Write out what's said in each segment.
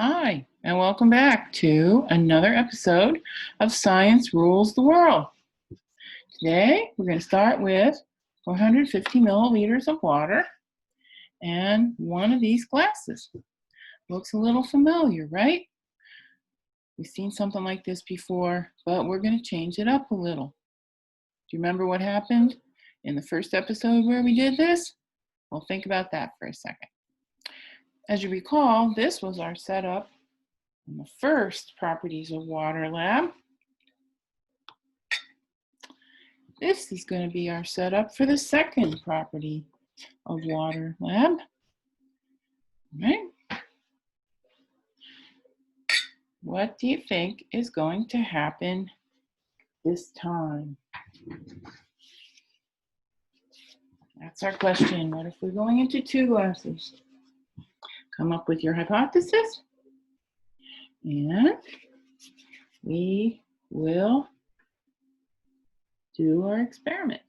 Hi, and welcome back to another episode of Science Rules the World. Today, we're going to start with 450 milliliters of water and one of these glasses. Looks a little familiar, right? We've seen something like this before, but we're going to change it up a little. Do you remember what happened in the first episode where we did this? Well, think about that for a second. As you recall, this was our setup in the first Properties of Water lab. This is going to be our setup for the second Property of Water lab. All right. What do you think is going to happen this time? That's our question. What if we're going into two glasses? Come up with your hypothesis, and we will do our experiment.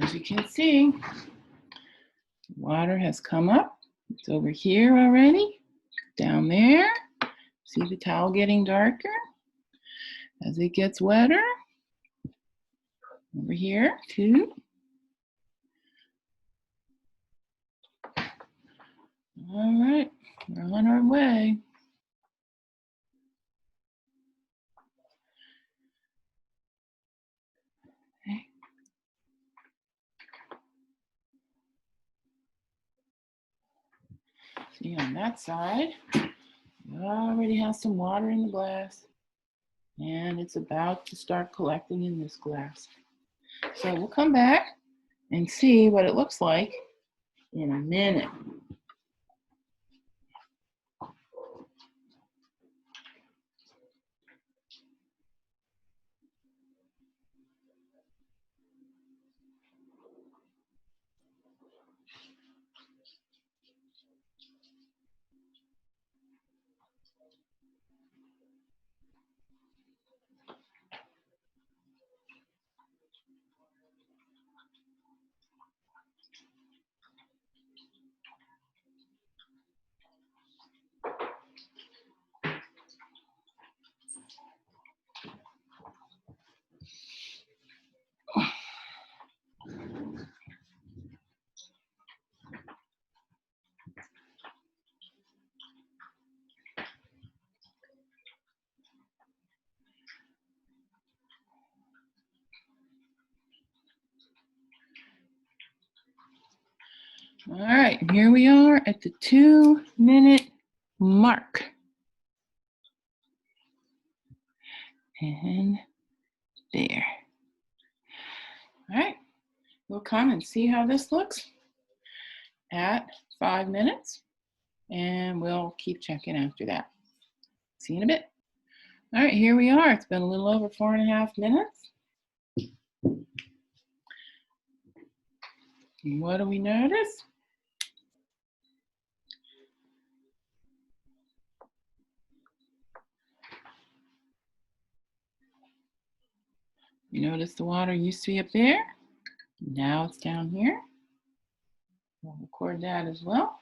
As you can see, water has come up. It's over here already, down there. See the towel getting darker as it gets wetter. Over here, too. All right, we're on our way. Okay. See, on that side, we already have some water in the glass, and it's about to start collecting in this glass. So we'll come back and see what it looks like in a minute. All right, here we are at the 2-minute mark. And there. All right, we'll come and see how this looks at 5 minutes, and we'll keep checking after that. See you in a bit. All right, here we are. It's been a little over 4.5 minutes. And what do we notice? You notice the water used to be up there. Now it's down here. We'll record that as well.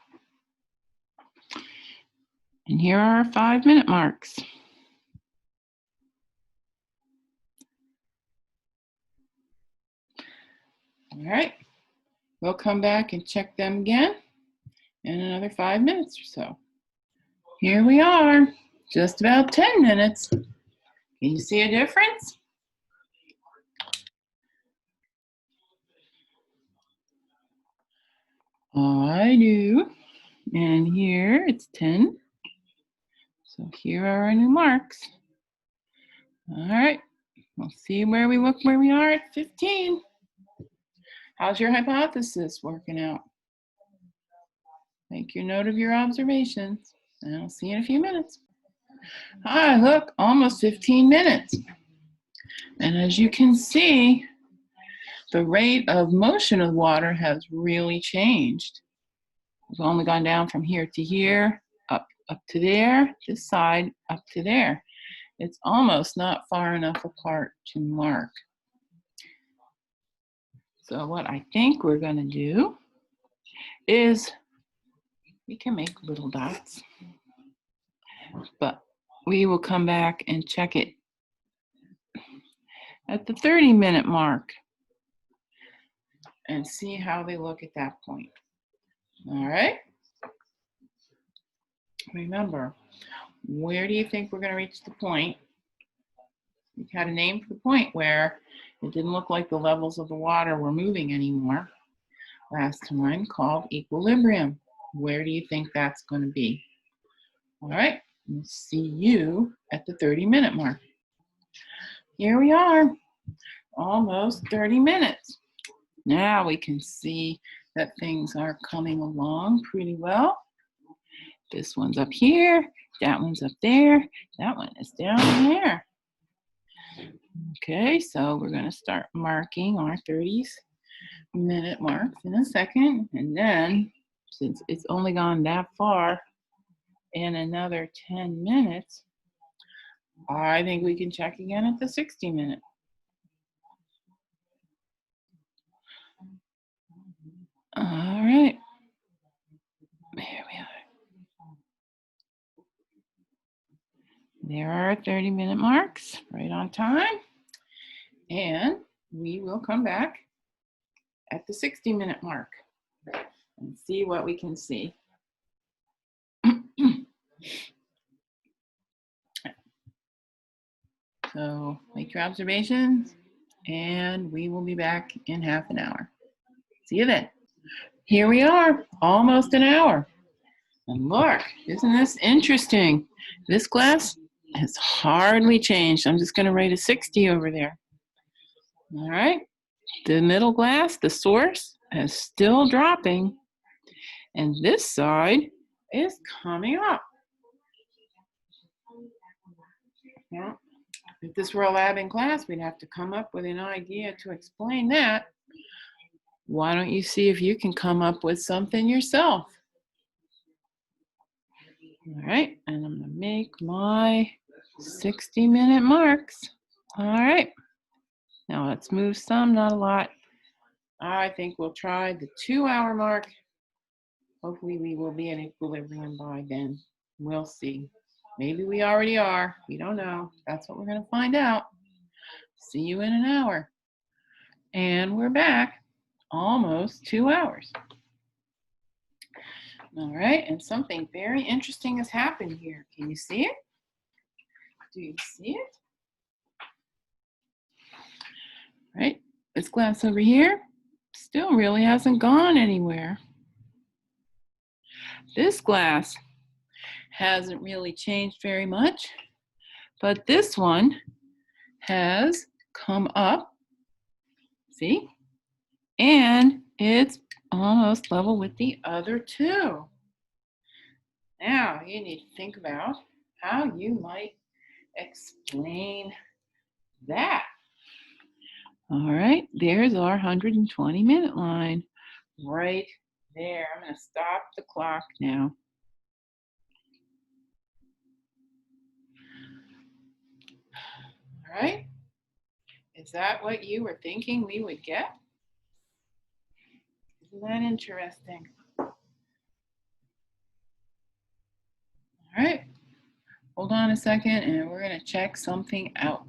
And here are our 5-minute marks. All right, we'll come back and check them again in another 5 minutes or so. Here we are, just about 10 minutes. Can you see a difference? I do. And here it's 10. So here are our new marks. All right, we'll see where we are at 15. How's your hypothesis working out? Make your note of your observations, and I'll see you in a few minutes. Hi, look, almost 15 minutes. And as you can see, the rate of motion of water has really changed. We've only gone down from here to here, up to there, this side, up to there. It's almost not far enough apart to mark. So what I think we're going to do is we can make little dots, but we will come back and check it at the 30-minute mark and see how they look at that point. All right? Remember, where do you think we're going to reach the point? We had a name for the point where it didn't look like the levels of the water were moving anymore last time, called equilibrium. Where do you think that's going to be? All right, we'll see you at the 30-minute mark. Here we are, almost 30 minutes. Now we can see that things are coming along pretty well. This one's up here, that one's up there, that one is down there. Okay, so we're going to start marking our 30-minute marks in a second, and then since it's only gone that far, in another 10 minutes, I think we can check again at the 60-minute. All right, here we are. There are our 30-minute marks, right on time. And we will come back at the 60-minute mark and see what we can see. So make your observations, and we will be back in half an hour. See you then. Here we are, almost an hour. And look, isn't this interesting? This glass has hardly changed. I'm just going to write a 60 over there. All right. The middle glass, the source, is still dropping. And this side is coming up. Yeah. If this were a lab in class, we'd have to come up with an idea to explain that. Why don't you see if you can come up with something yourself? All right, and I'm going to make my 60-minute marks. All right, now let's move some, not a lot. I think we'll try the 2-hour mark. Hopefully we will be in equilibrium by then. We'll see. Maybe we already are. We don't know. That's what we're going to find out. See you in an hour. And we're back. Almost 2 hours. All right, and something very interesting has happened here. Can you see it? Do you see it? Right, this glass over here still really hasn't gone anywhere. This glass hasn't really changed very much, but this one has come up, see? And it's almost level with the other two. Now you need to think about how you might explain that. All right, there's our 120-minute line right there. I'm going to stop the clock now. All right, is that what you were thinking we would get? Isn't that interesting? All right, hold on a second and we're going to check something out.